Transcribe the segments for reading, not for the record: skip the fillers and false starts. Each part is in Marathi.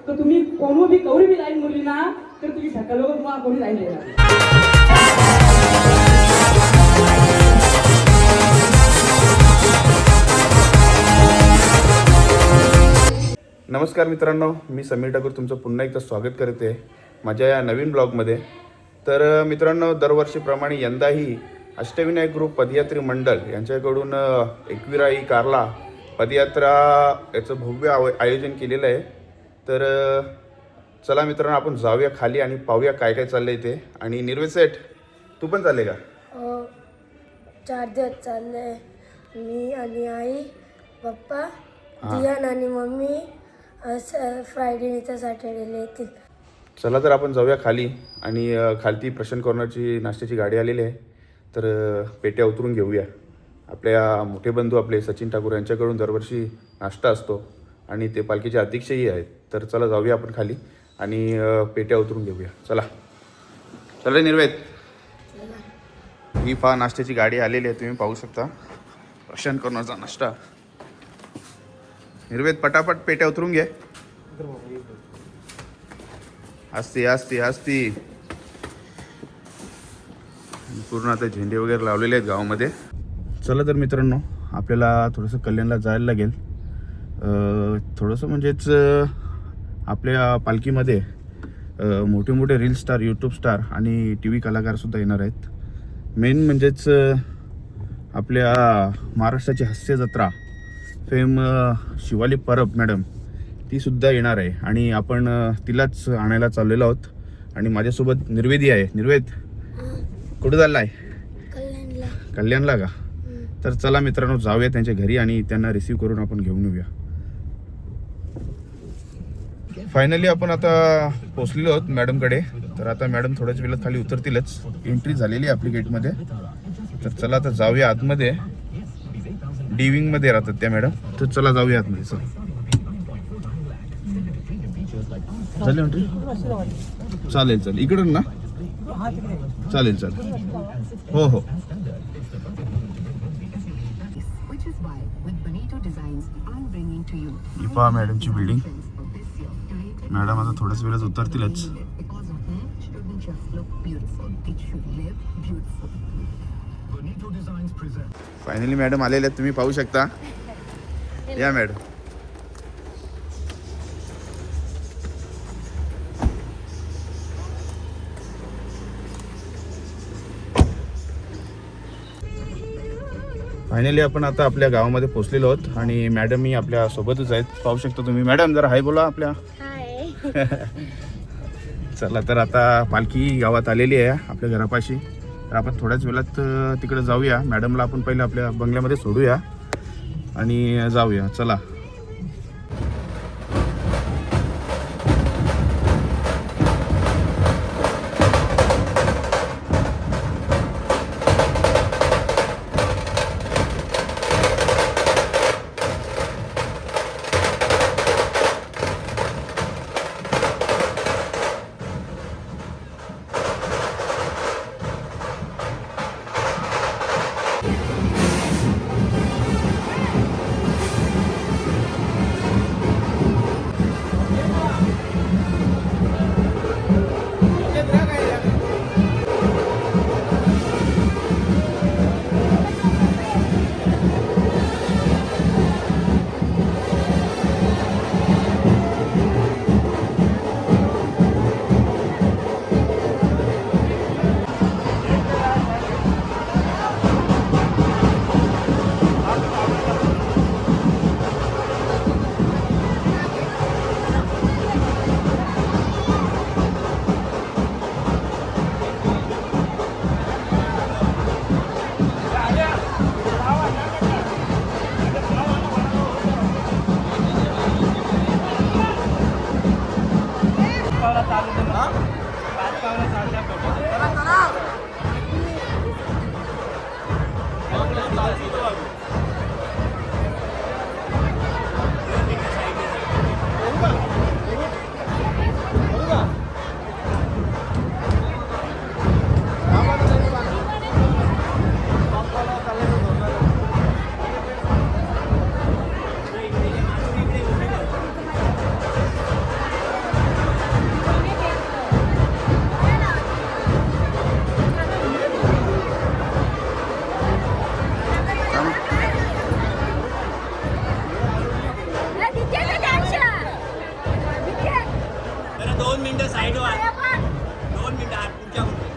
तर तुम्ही कोणू बी कवडी बी लाईन बोलली ना तर तुम्ही सकाळ लोक तुम्हाला कोणी लाईन देणार. नमस्कार मित्रांनो, मी समीर ठाकूर तुमचं पुन्हा एकदा स्वागत करते माझ्या या नवीन ब्लॉगमध्ये. तर मित्रांनो, दरवर्षीप्रमाणे यंदाही अष्टविनायक ग्रुप पदयात्री मंडळ यांच्याकडून एकविराई कार्ला पदयात्रा याचं भव्य आयोजन केलेलं आहे. तर चला मित्रांनो, आपण जाऊया खाली आणि पाहूया काय काय चाललंय ते. आणि निर्वेद सेठ, तू पण चालले का? 4 दिवस चालले. मी आणि आई, पप्पा, दियान आणि मम्मी फ्रायडे नाही तर सॅटर्डेला येतील. चला तर आपण जाऊया खाली. आणि खालती प्रशांत कॉर्नरची नाश्त्याची गाडी आलेली आहे. तर पेट्या उतरून घेऊया. आपल्या मोठे बंधू आपले सचिन ठाकूर यांच्याकडून दरवर्षी नाश्ता असतो आणि ते पालखीचे अध्यक्षही आहेत. तर चला जाऊया आपण खाली आणि पेट्या उतरून घेऊया. चला चला निर्वेद. ही पहा नाश्त्याची गाडी आलेली आहे, तुम्ही पाहू शकता. प्रशांत कॉर्नरचा नाश्ता. निर्वेद पटापट पेट्या उतरून घे. असती असती असती पूर्ण आता झेंडे वगैरे लावलेले आहेत गावामध्ये. चला तर मित्रांनो, आपल्याला थोडंसं कल्याणला जायला लागेल. थोडंसं म्हणजेच आपल्या पालखीमध्ये मोठे मोठे रील स्टार, यूट्यूब स्टार आणि टी व्ही कलाकारसुद्धा येणार आहेत. मेन म्हणजेच आपल्या महाराष्ट्राची हास्य जत्रा फेम शिवाली परब मॅडम, तीसुद्धा येणार आहे आणि आपण तिलाच आणायला चाललेलो आहोत. आणि माझ्यासोबत निर्वेदी आहे. निर्वेद, कुठं चालला आहे? कल्याणला का? तर चला मित्रांनो, जाऊया त्यांच्या घरी आणि त्यांना रिसीव करून आपण घेऊन येऊया. फायनली आपण आता पोचलेलो आहोत मॅडमकडे. तर आता मॅडम थोड्याच वेळात खाली उतरतीलच. एंट्री झालेली आहे आपली गेटमध्ये. तर चला आता जाऊया आतमध्ये. डी विंगमध्ये राहतात त्या मॅडम. तर चला जाऊया आतमध्ये. चला झाली एंट्री? चालेल चालेल. इकडून ना? चालेल चालेल. हो हो. ही पहा मॅडमची बिल्डिंग. मॅडम आता थोड्याच वेळात उतरतीलच. फायनली मॅडम आलेले आहेत, तुम्ही पाहू शकता. या मॅडम. फायनली आपण आता आपल्या गावामध्ये पोहोचलेलो आहोत आणि मॅडम ही आपल्या सोबतच आहेत, पाहू शकता तुम्ही. मॅडम जरा हाय बोला आपल्या. चला तर आता पालखी गावात आलेली आहे आपल्या घरापाशी. तर आपण थोड्याच वेळात तिकडे जाऊया. मॅडमला आपण पहिले आपल्या बंगल्यामध्ये सोडूया आणि जाऊया. चला. मिनिटं साईड वर 2 मिनिटं हात पुढच्या कुठे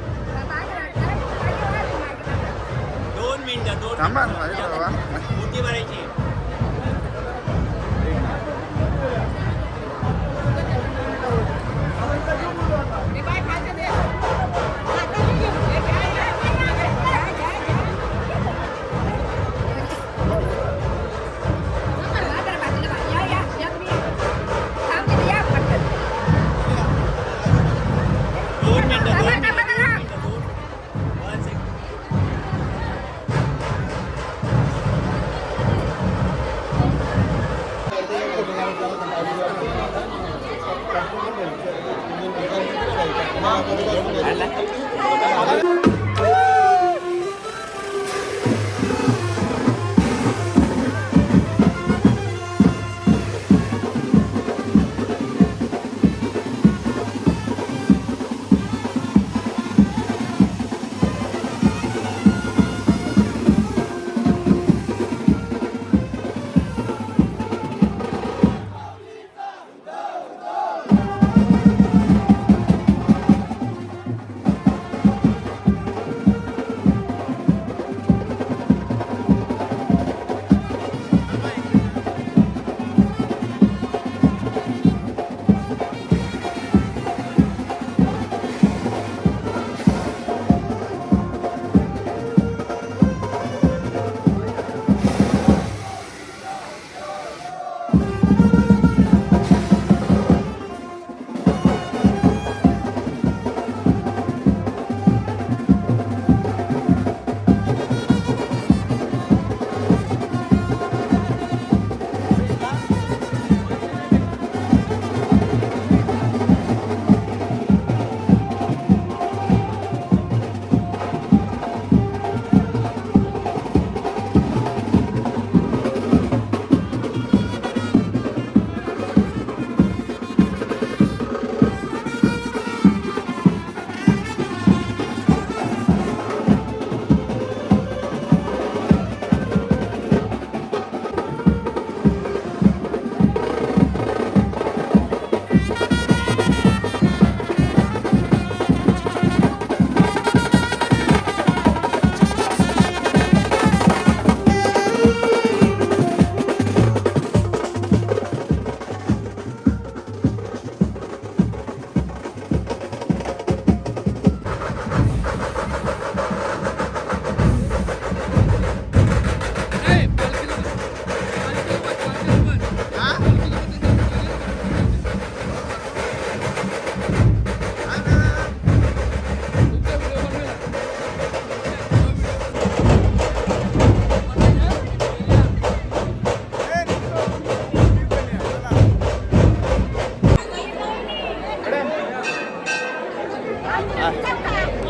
2 मिनिटं 2 थांबा ना, अरे बाबा. मोठी भरायची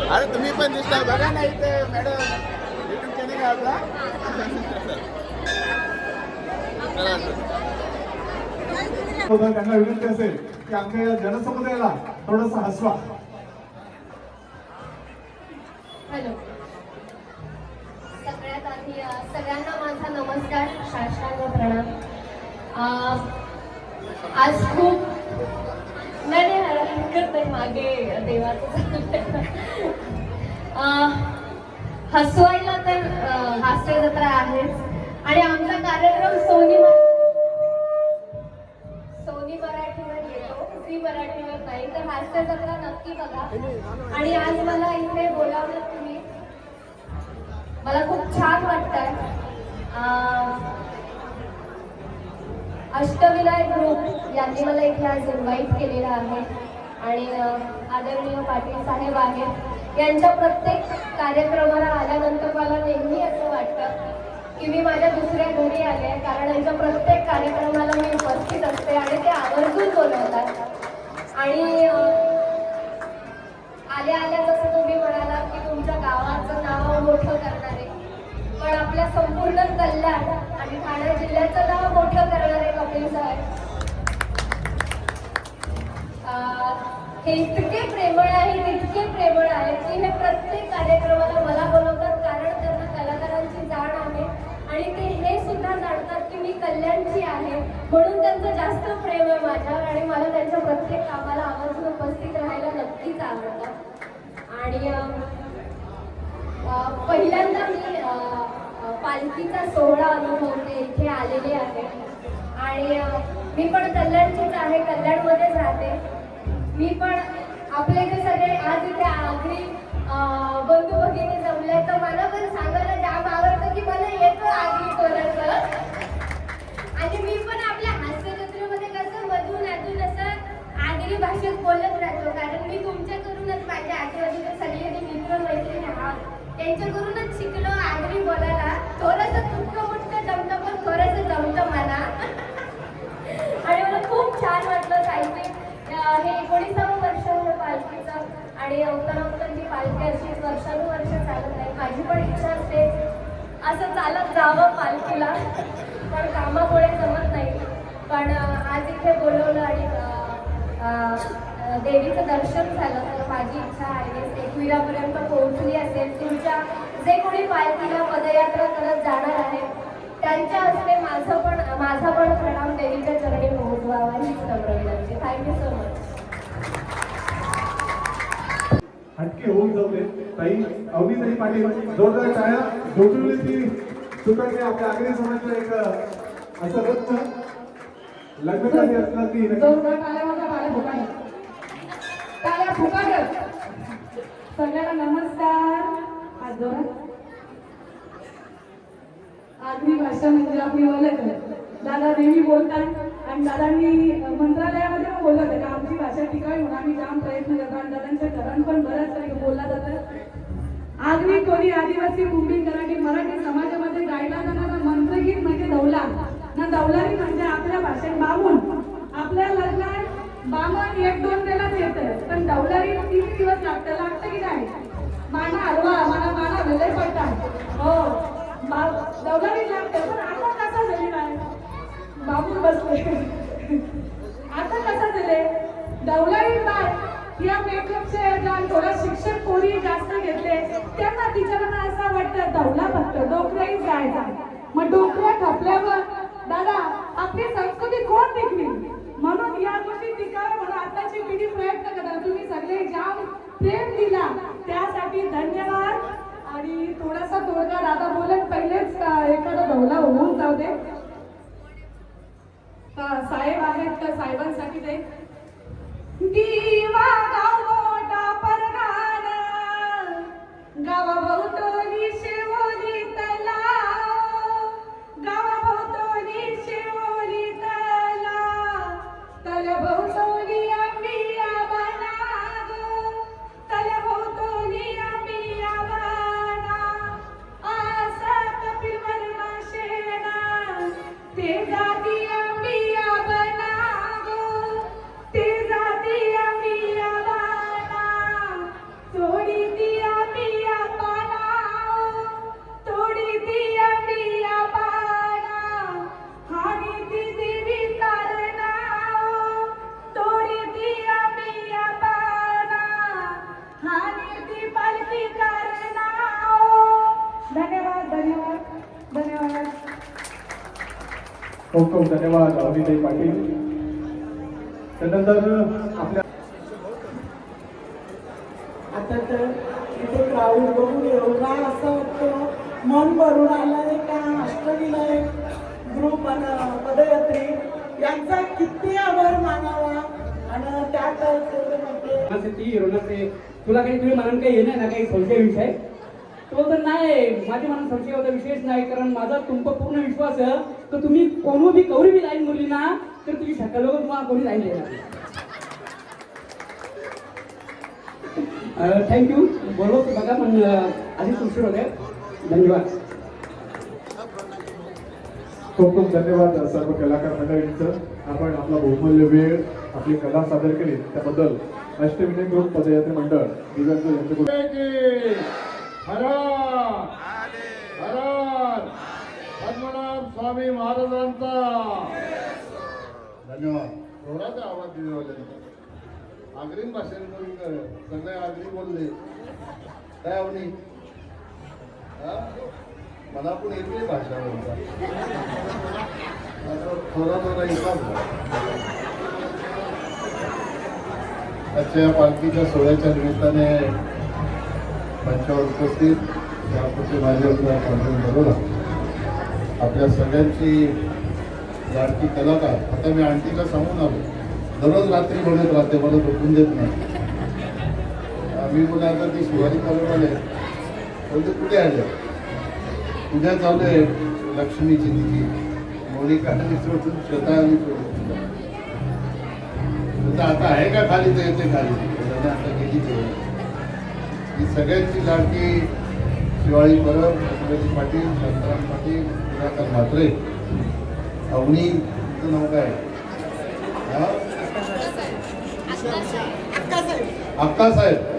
अरे तुम्ही पण दिसता बघा ना इथे मॅडम युट्यूब चॅनल आहे आपला त्यांना विनंती असेल की आमच्या या जनसमुदायाला थोडस हसवा. हॅलो, सगळ्यात आधी सगळ्यांना माझा नमस्कार, साष्टांग प्रणाम. आज खूप नाही हरकत नाही, मागे देवाचं हसवायला तर हास्य जत्रा आहेच आणि आमचा कार्यक्रम सोनी मराठीवर येतो, झी मराठीवर नाही, तर हास्य जत्रा नक्की बघा. आणि आज मला इथे बोलावलं तुम्ही, मला खूप छान वाटतंय. अष्टविनायक ग्रुप यांनी मला इथे आज इन्व्हाइट केलेलं आहे आणि आदरणीय पाटील साहेब आहेत. यांच्या प्रत्येक कार्यक्रमाला आल्यानंतर मला नेहमी असं वाटतं की मी माझ्या दुसऱ्या घरी आले, कारण यांच्या प्रत्येक कार्यक्रमाला मी उपस्थित असते आणि ते आवर्जून बोलवतात. आणि आल्या आल्या जसं तुम्ही म्हणालात की तुमच्या गावाचं नाव मोठं करणारे, पण आपल्या संपूर्ण कल्याण आणि ठाणे जिल्ह्याचं नाव मोठं करणारे कपिल साहेब हे इतके प्रेमळ आहेत, इतके प्रेमळ आहेत की हे प्रत्येक कार्यक्रमाला मला बोलवतात, कारण त्यांना कलाकारांची जाण आहे आणि ते हे सुद्धा जाणतात की मी कल्याणची आहे, म्हणून त्यांचं जास्त प्रेम आहे माझ्यावर आणि मला त्यांच्या प्रत्येक प्रत्येक कामाला आवर्जून उपस्थित राहायला नक्कीच आवडतं. आणि पहिल्यांदा मी पालखीचा सोहळा अनुभवते, इथे आलेले आहे. आणि मी पण कल्याणचीच आहे, कल्याणमध्येच राहते. मी पण आपले जे सगळे आज इथे आगरी बंधू भगिनी जमले, तर मला पण सांगायला जाम आवडतं की मला येतं आगरी थोडंसं. आणि मी पण आपल्या हास्यजत्रेमध्ये कसं मधून अधून असं आगरी भाषेत बोलत राहतो, कारण मी तुमच्याकडूनच, माझ्या आजूबाजूचे सगळे जे मित्र मैत्रिणी आहात त्यांच्याकडूनच शिकलो आगरी बोलायला. थोडंसं तुटकं मुटकं जमतं, पण थोडंसं जमतं मला. आणि मला खूप छान वाटलं साहित्य. हे 19वं वर्ष होतं पालखीचं, आणि उत्तरोत्तर ही पालखी अशीच वर्षानुवर्ष चालत नाही. माझी पण इच्छा असते असं चालत जावं पालखीला, पण कामामुळे जमत नाही. पण आज इथे बोलवलं आणि देवीचं दर्शन झालं, तर माझी इच्छा आहे एकविरापर्यंत पोहोचली असेल. तुमच्या जे कोणी पालखीला पदयात्रा करत जाणार आहेत त्यांच्या हस्ते माझा पण प्रणाम देवीच्या चरणी पोहोचवावा हीच नम्र विनंती. Thank you so much. हटके होऊन जाऊ दे ताई. अवनीताई पाटील जोरदार टाळ्या. डोंबिवलीची सुकन्या आपल्या आगरी समाजाचं एक असं रत्न लग्न झाली असणार ती जोरदार टाळ्या वाजवा, टाळ्या फुकाट. टाळ्या फुकाट. सगळ्यांना नमस्कार. हात जोडा. आगरी भाषा म्हणजे आपली ओळख आहे. दादा नेहमी बोलतात आणि दादांनी मंत्रालयामध्ये पण बोलत आहे का आमची भाषा टिकावी म्हणून आम्ही जाम प्रयत्न करतो. आणि दादांच्या घरात पण बऱ्याच काही बोलला जातं. आगरी कोळी आदिवासी कुंभी मराठी मराठी समाजामध्ये गायला जाणारा मंत्रगीत म्हणजे दौला ना. दौलारी म्हणजे आपल्या भाषेत बामून. आपल्या लग्नात बामण 1-2 वेळाच येतं, पण दौलारी 3 दिवस लागतं की नाही. माना हलवा माना भले पडतात. हो दौलारी लागते, पण आता कसा झाली नाही बाबून बसले. आता कसा झाले दौलारी काय या मेकअपचे थोडा शिक्षक पोरी जास्त घेतले, त्यांना टीचरांना असं वाटतं दौला फक्त डोकऱ्याही जायचा. मग डोकऱ्या खपल्यावर दादा आपली संस्कृती कोण टिकवी, म्हणून या गोष्टी टिकाव्या म्हणून आताची पिढी प्रयत्न करतात. तुम्ही सगळे जाम प्रेम दिला त्यासाठी धन्यवाद. आणि थोडासा तोडगा दादा बोलत पहिलेच एखादा दौला होऊन जाऊ दे. साहेब आहेत तर साहेबांसाठी ते दिवा गाव मोठा परगार गावाभोवतोली शिवोली तलाव गावाभोवतोली शिवोली तलाव तल्याभोवतोली आंबिया बनाग तल्याभोवतोली आंबिया बना आसा कपिल वर्मा शेणा ते जाती आंबिया बनाग ते जाती आंबिया बना तोडी ती आंबिया पाना तोडी ती आंबिया पाना हानी ती देवी कारणा तोडी ती आंबिया पाना हानी ती पालखी कारणा. धन्यवाद धन्यवाद धन्यवाद. खूप खूप धन्यवाद अवनीताई पाटील. त्यानंतर आपल्या आता तर इथे क्राऊड बघून एवढा असं वाटतं मन भरून आलंय का अष्टमीला एक ग्रुप पदयात्री यांचा किती आभार मानावा. आणि त्यात म्हणजे तुला काही तुम्ही मनात काही येणार ना काही संशय विषय तो तर नाही. माझ्या मनात संशय होता विशेष नाही, कारण माझा तुमचा पूर्ण विश्वास आहे तर तुम्ही कोणी बी कवरी बी लाईन बोलली ना तर तुझी शक्कल लोक तुम्हाला कोणी लाईन देणार. थँक्यू. बोलवतो बघा पण आधीच उशीर होते. धन्यवाद. खूप खूप धन्यवाद सर्व कलाकार मंडळींचं. आपण आपला बहुमूल्य वेळ आपली कला सादर केली त्याबद्दल अष्टविनायक ग्रुप पदयात्री मंडळ दिव्यांग यांच्याकडून हर हर पद्मनाभ स्वामी महाराजांचा धन्यवाद. थोडाच आवाज दिला. आगरी भाषेत सगळे आगरी बोलले काय अवनी मला पण येते भाषा बोलता थोडा थोडा येतात. आजच्या या पालखीच्या सोहळ्याच्या निमित्ताने मंचावर उपस्थित यापूर्वी माझे बरोबर आपल्या सगळ्यांची लाडकी कलाकार. आता मी आंटीला सांगून आलो, दररोज रात्री म्हणत राहते, मला झोपून देत नाही. मी बोला आता ती शिवाजी कॉलेजवाले बोलते कुठे आले, पूजा चालू आहे लक्ष्मीची तिची, मोनिका सोडून श्रद्धा सोडून आता आहे का खाली, तर येते खाली आता गेली ते. ही सगळ्यांची लाडकी शिवाळी परब, शिवाजी पाटील, शांताराम पाटील, दिवाकर म्हात्रे, अवनीचं नाव काय, अक्कासाहेब,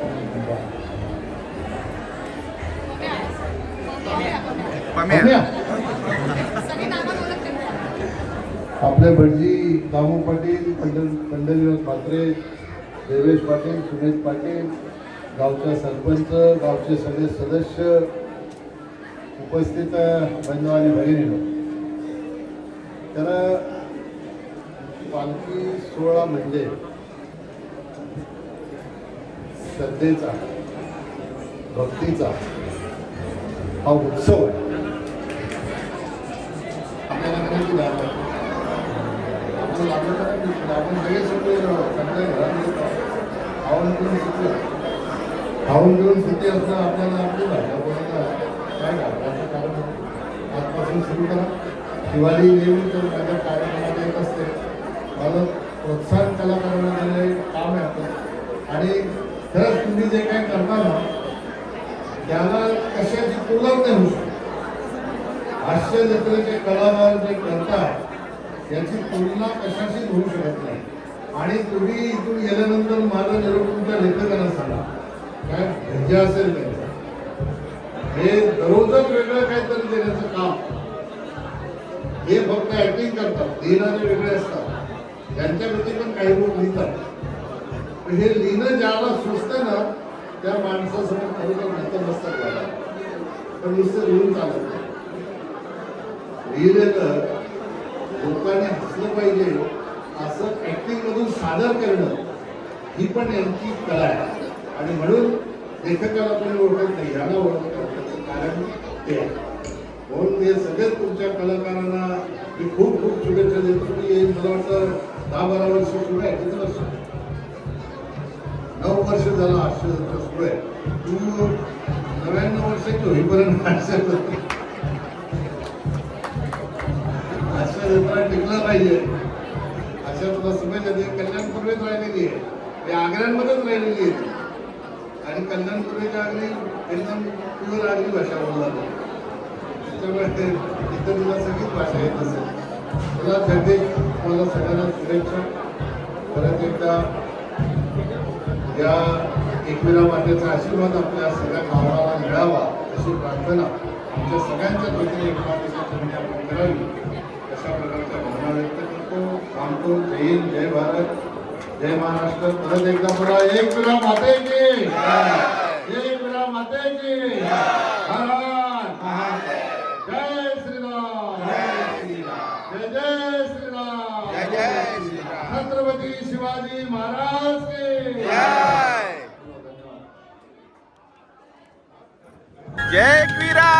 आपले भटजी दामू पाटील, पंढरीनाथ म्हात्रे, देवेश पाटील, सुमेश पाटील, गावचा सरपंच, गावचे सगळे सदस्य, उपस्थित बंधू आणि भगिनींनो. तर पालखी सोहळा म्हणजे श्रद्धेचा, भक्तीचा हा उत्सव आहे. आपल्याला करायची लाभ आहे, आपण सगळे सुटले, सगळे घरात खाऊन पिऊन सुटले, खाऊन पिऊन सुट्टी असणं आपल्याला आपली भाषा बोलायला काय घालवायचं कारण आजपासून सुरू करा. दिवाळी नेहमी तर माझ्या कार्यक्रमात येत असते. माझं प्रोत्साहन कलाकारांना देणे काम आहे आपलं. आणि खरंच तुम्ही जे काही करता ना त्याला कशाची तुलना नाही होऊ शकत. हास्य जत्रेचे कलाकार जे करतात याची तुलना कशाशीच होऊ शकत नाही. आणि तुम्ही इथून गेल्यानंतर माझा निरोप तुमच्या लेखकांना सांगा काय धैर्य असेल त्यांचं. हे दररोजच वेगळं काहीतरी देण्याचं काम. हे फक्त ऍक्टिंग करतात, लिहिणारे वेगळे असतात, त्यांच्याप्रती पण काही लोक लिहितात. हे लिहिणं ज्याला सुचतं ना त्या माणसासमोर खरोखर नतमस्तक झाला. पण नुसतं लिहून चालत नाही. लिहिलेलं लोकांनी हसलं पाहिजे असं ऍक्टिंग मधून सादर करणं ही पण यांची कला आहे. आणि म्हणून लेखकाला कोणी ओळखत नाही, याला ओळखत कारण ते आहे. म्हणून हे सगळेच तुमच्या कलाकारांना मी खूप खूप शुभेच्छा देतो. की मला वाटतं 10-12 वर्ष सुरू आहे, किती वर्ष, 9 वर्ष झालं हास्य जत्रा सुरू आहे. तू 99 वर्षाची होईपर्यंत हास्य जत्रा टिकला पाहिजे अशा तुला शुभेच्छा दे. कल्याणपूर्वेच राहिलेली आहे, ते आग्र्यांमध्येच राहिलेली आहे. आणि कल्याणपूर्वेच्या अगदी एकदम प्युअर आगरी भाषा बोलला जाते. त्याच्यामुळे इथं तुला सगळीच भाषा येत असेल. तुला जगदीश तुम्हाला सगळ्यांना शुभेच्छा. परत एकदा या एकविरा मातेचा आशीर्वाद आपल्या सगळ्या गावाला मिळावा अशी प्रार्थना आमच्या सगळ्यांच्या वतीने आपण करावी अशा प्रकारच्या भावना व्यक्त करतो. सांगतो जय हिंद, जय भारत, जय महाराष्ट्र. परत एकदा पुन्हा एकविरा माते की, एकविरा माते की, हर हर जय श्रीराम, जय जय श्रीराम, छत्रपती शिवाजी महाराज की जय क्वीरा.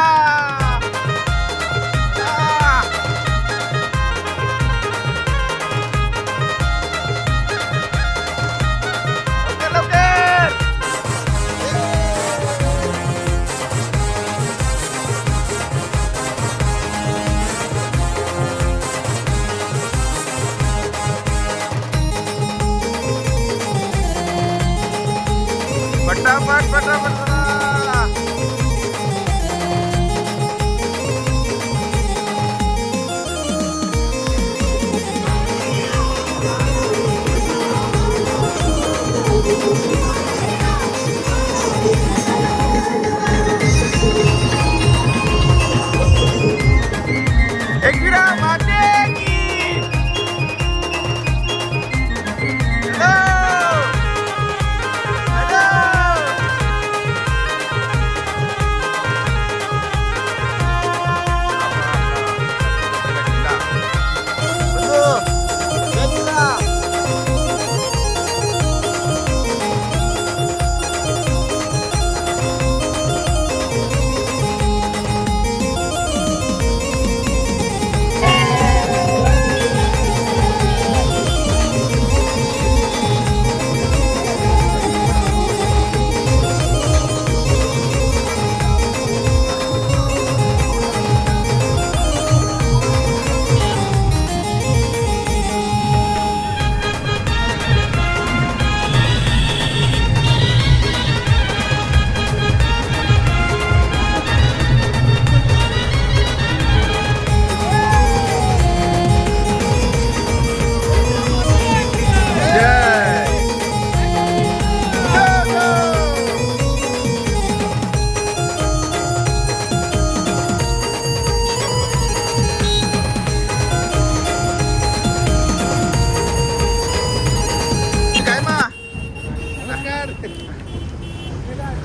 पटापट पटापट. एकविरा माते की. हेलो हेलो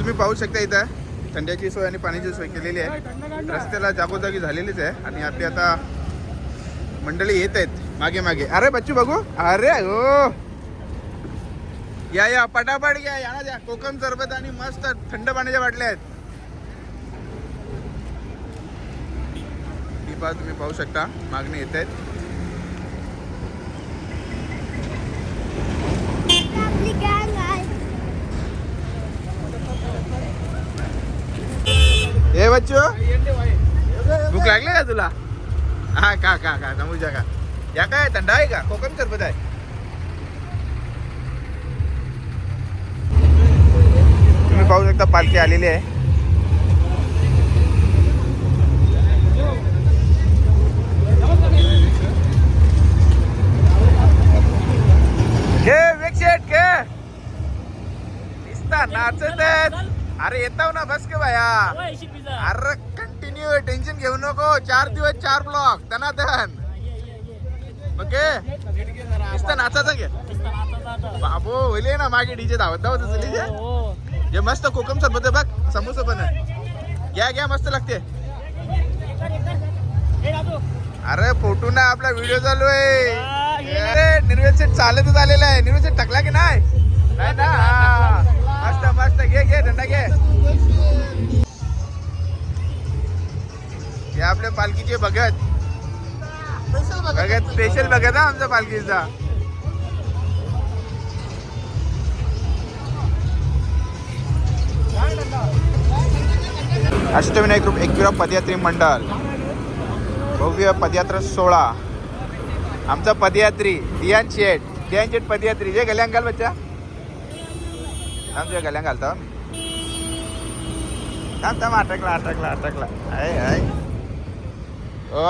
तुम्ही पाहू शकता इथं थंड्याची सोय आणि पाण्याची सोय केलेली आहे. रस्त्याला जागोजागी झालेलीच आहे आणि आपली आता मंडळी येत आहेत मागे मागे. अरे बच्चू बघू, अरे हो या पटापट घ्या, या ना द्या. कोकम सरबत आणि मस्त थंड पाण्याच्या बाटल्या आहेत. ही पहा, तुम्ही पाहू शकता मागणी येत आहेत. ए बच्चू, भूक लागली का तुला? हा का समोरच्या का या काय थंड आहे का? कोकम सरबत आहे. तुम्ही पाहू शकता पालखी आलेली आहे. घे वेक्षेट घे, दिसता नाचत आहेत. अरे येताव ना, बस के बाया. अरे कंटिन्यू, टेन्शन घेऊ नको. 4 दिवस 4 ब्लॉक दनादन. ओके दिसता नाचायचं घे बाबू. होईल ना मागे डीजे धावत धावत जे मस्त कोकम सरबत आहे बघ, समोसा पण आहे. घ्या मस्त लागते. अरे फोटो ना, आपला व्हिडिओ चालू आहे. निर्वेद सेट चालतच आलेला आहे. निर्वेद सेट टाकला की नाही ना? मस्त घे धंदा घे. हे आपल्या पालखीचे भगत स्पेशल भगत हा आमच्या पालखीचा. अष्टविनायक ग्रुप एकविरा पदयात्री मंडळ भव्य पदयात्रा सोहळा. आमचा पदयात्री दियान शेठ पदयात्री. जे गल्यांग घाल बच्चा, आमच्या गल्यांग घालतो. थांब अटकला. आहे ओ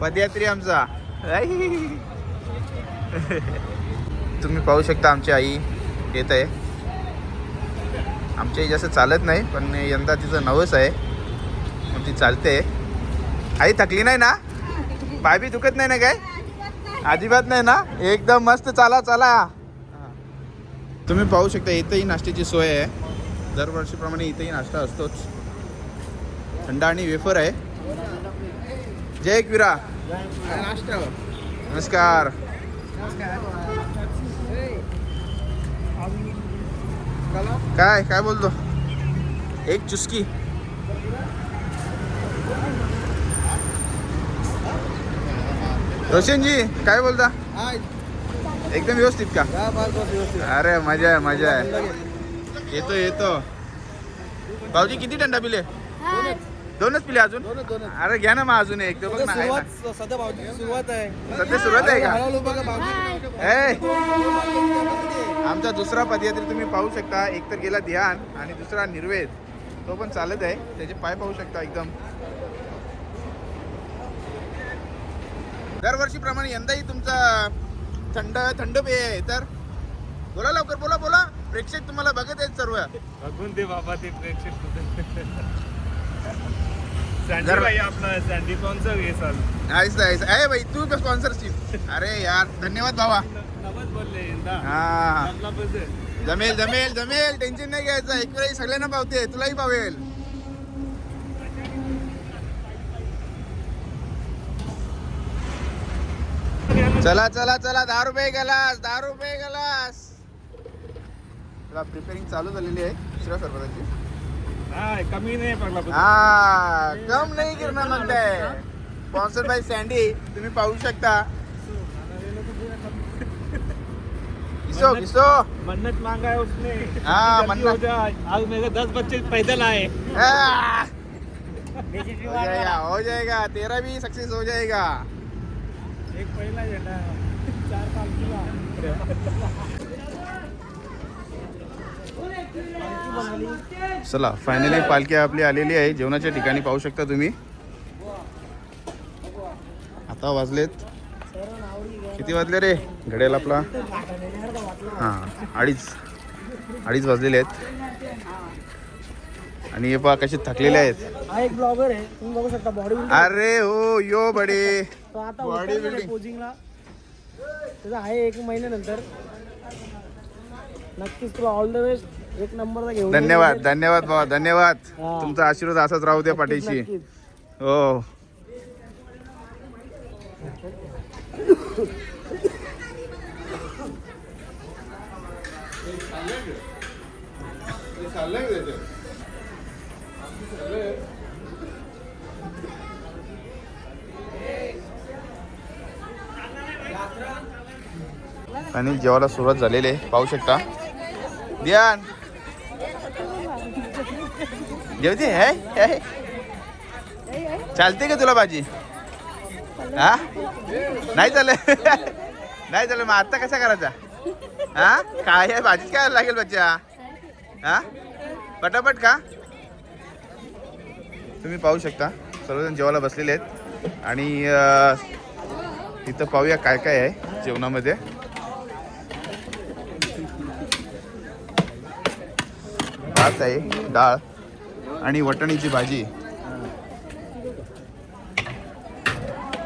पदयात्री आमचा. तुम्ही पाहू शकता आमची आई येत आहे. आमची आई जास्त चालत नाही, पण यंदा तिचं नवस आहे मग ती चालते. आई थकली नाही ना? पाय बी दुखत नाही ना? काय अजिबात नाही ना? एकदम मस्त. चला. तुम्ही पाहू शकता इथंही नाश्त्याची सोय आहे. दरवर्षीप्रमाणे इथंही नाश्ता असतोच. थंड आणि वेफर आहे. जय एकविरा. नमस्कार. काय बोलतो? एक चुस्की. रोशनजी काय बोलता? एकदम व्यवस्थित का? अरे मजा आहे. येतो. भाऊजी किती थंडा पिले? 2च पिले अजून? अरे घ्या ना मग अजून एक. बघ ना, सुरुवात आहे. सध्या सुरुवात आहे का? आमचा दुसरा पदयात्री तुम्ही पाहू शकता. एक तर गेला ध्यान आणि दुसरा निर्वेद, तो पण चालत आहे. त्याचे पाय पाहू शकता एकदम. दरवर्षीप्रमाणे यंदाही तुमचा थंड पेय आहे. तर बोला लवकर, बोला. प्रेक्षक तुम्हाला बघत आहेत सर्व. बघून दे बाबा ते प्रेक्षक. आपला सँडी स्पॉन्सर घे चाल. नाईस. अरे भाई तू स्पॉन्सरशिप. अरे यार धन्यवाद भावा. नवच बोलले हा जमेल. टेन्शन नाही घ्यायचं. एक वेळी सगळ्यांना पावते, तुलाही पावेल. चला 10 रुपये गलास. प्रिपेरिंग चालू झालेली आहे दुसऱ्या सरबताची. कमी नाही पडला. कम नाही गिरणार म्हणताय. Sponsor by sandy. तुम्ही पाहू शकता. किसो मन्नत मांगा है उसने. मन्नत. आज मेरे 10 बच्चे पैदल आए. हो जाएगा. तेरा भी सक्सेस हो जाएगा. एक पहिला झेंडा 4 पालखीला. चला फायनली पालखी आपली आलेली आहे. जेवणाच्या ठिकाणी पाहू शकता तुम्ही. आता वाजलेत किती वाजले रे घड्याळ आपला? 2:30 वाजलेले आहेत. आणि हे पहा कसे थकलेले आहेत. हा एक ब्लॉगर आहे, तुम्ही बघू शकता. बॉडी अरे हो यो बडे तो आता बॉडी बिल्डिंग पोजिंगला. त्याचा आहे 1 महिन्यानंतर. नक्कीच तुला ऑल द बेस्ट. एक नंबरचा घेऊन धन्यवाद धन्यवाद बाबा धन्यवाद. तुमचा आशीर्वाद असाच राहू द्या पाठीशी. हो आणि जेवायला सुरुवात झालेली आहे पाहू शकता. ध्यान जेवते है चालते का तुला भाजी? हा नाही चालेल नाही चालेल मग आता कसा करायचा? हा काय आहे भाजीच काय लागेल बच्चा? हा पटापट का? तुम्ही पाहू शकता सर्वजण जेवायला बसलेले आहेत आणि इथं पाहूया काय काय आहे जेवणामध्ये. भात आहे, डाळ आणि वटाण्याची भाजी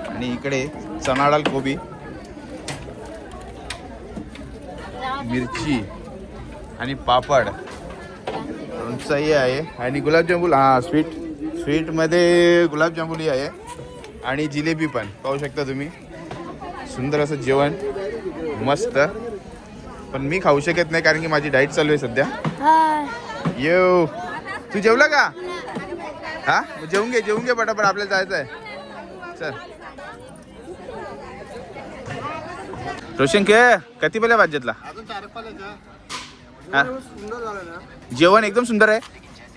आणि इकडे चणा डाळ कोबी, मिरची आणि पापड, लोणचंही आहे आणि गुलाबजामुन. हा स्वीटमध्ये गुलाबजामुनही आहे आणि जिलेबी पण पाहू शकता तुम्ही. सुंदर असं जेवण मस्त. पण मी खाऊ शकत नाही कारण की माझी डाएट चालू आहे सध्या. येऊ तू जेवला का? हा जेवून घे पटापट आपल्याला जायचं आहे. चल रोशन के किती पहिल्या भाज्यातला जेवण एकदम सुंदर आहे.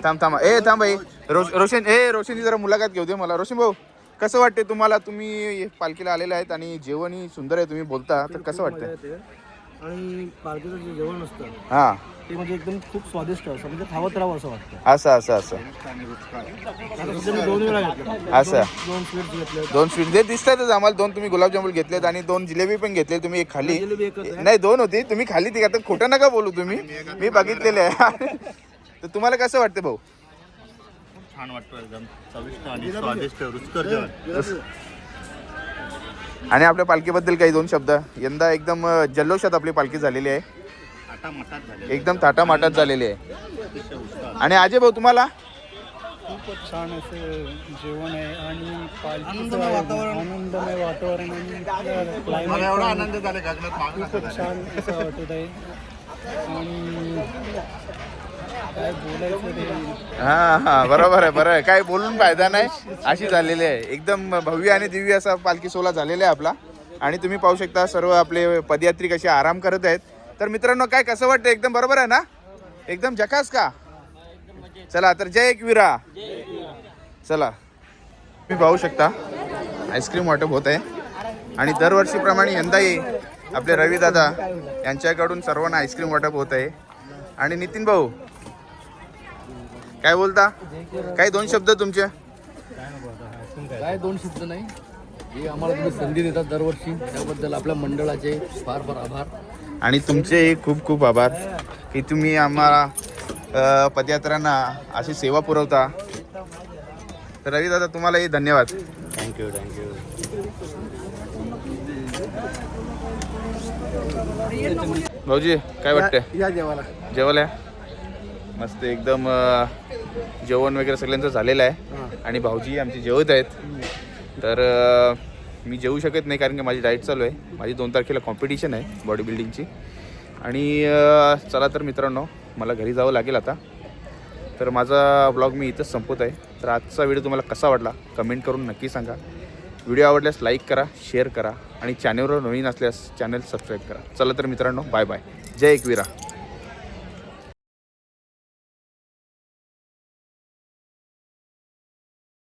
थांब भाई रोशनची जरा मुलाखत घेऊ दे मला. रोशन भाऊ कसं वाटते तुम्हाला? तुम्ही पालखीला आलेला आहेत आणि जेवणही सुंदर आहे तुम्ही बोलता तर कसं वाटतंय? आणि पालखीचं जे जेवण असतं हा ते म्हणजे एकदम खूप स्वादिष्ट असं म्हणजे खावत राहावं असं वाटतं. असं आता सध्या मी 2 वेळा घेतलं. असं 2 स्वीट्स घेतले. 2 स्वीट जे दिसतातच आम्हाला. 2 तुम्ही गुलाबजामुन घेतलेत आणि 2 जिलेबी पण घेतले. तुम्ही एक खाल्ली जिलेबी एकच आहे. नाही 2 होती तुम्ही खाल्ली ती. आता खोटं नका बोलू तुम्ही, मी बघितलेले आहे. तर तुम्हाला कसं वाटतं भाऊ? छान वाटतं एकदम चविष्ट आणि स्वादिष्ट रुचकर जेवण. आणि आपल्या पालखीबद्दल काही 2 शब्द. यंदा एकदम जल्लोषात आपली पालखी झालेली आहे. एकदम थाटामाटात झालेली आहे. आणि अजय भाऊ तुम्हाला? खूपच छान असं जेवण आहे आणि पालखीचं आनंदमय वातावरण आणि खूपच छान असं वाटत आहे. आणि काय बोलायचं ते हा बरोबर आहे. बरं आहे, काय बोलून फायदा नाही. अशी झालेली आहे. एकदम भव्य आणि दिव्य असा पालखी सोहळा झालेला आहे आपला. आणि तुम्ही पाहू शकता सर्व आपले पदयात्री कसे आराम करत आहेत. तर मित्रांनो काय कसं वाटतं? एकदम बरोबर आहे ना? एकदम झकास का? चला तर जय एकविरा. चला तुम्ही पाहू शकता आईस्क्रीम वाटप होत आहे आणि दरवर्षीप्रमाणे यंदाही आपले रवी दादा यांच्याकडून सर्वांना आईस्क्रीम वाटप होत आहे. आणि नितीन भाऊ काय बोलता? काही 2 शब्द तुमचे? काय 2 शब्द नाही. हे आम्हाला तुम्ही संधी देतात दरवर्षी त्याबद्दल आपल्या मंडळाचे फार फार आभार. आणि तुमचे खूप खूप आभार की तुम्ही आम्हाला पदयात्रांना अशी सेवा पुरवता. तर रवी दादा तुम्हालाही धन्यवाद. थँक्यू. भाऊजी काय वाटतंय? या जेवायला जेवायला मस्त एकदम जेवण वगैरे सगळ्यांचं झालेलं आहे आणि भाऊजी आमचे जेवत आहेत. तर मी जेवू शकत नाही कारण की माझी डाएट चालू आहे. माझी 2 तारखेला कॉम्पिटिशन आहे बॉडी बिल्डिंगची. आणि चला तर मित्रांनो मला घरी जावं लागेल आता. तर माझा ब्लॉग मी इथंच संपवत आहे. तर आजचा व्हिडिओ तुम्हाला कसा वाटला कमेंट करून नक्की सांगा. व्हिडिओ आवडल्यास लाईक करा, शेअर करा आणि चॅनलवर नवीन असल्यास चॅनल सबस्क्राईब करा. चला तर मित्रांनो बाय बाय. जय एकविरा.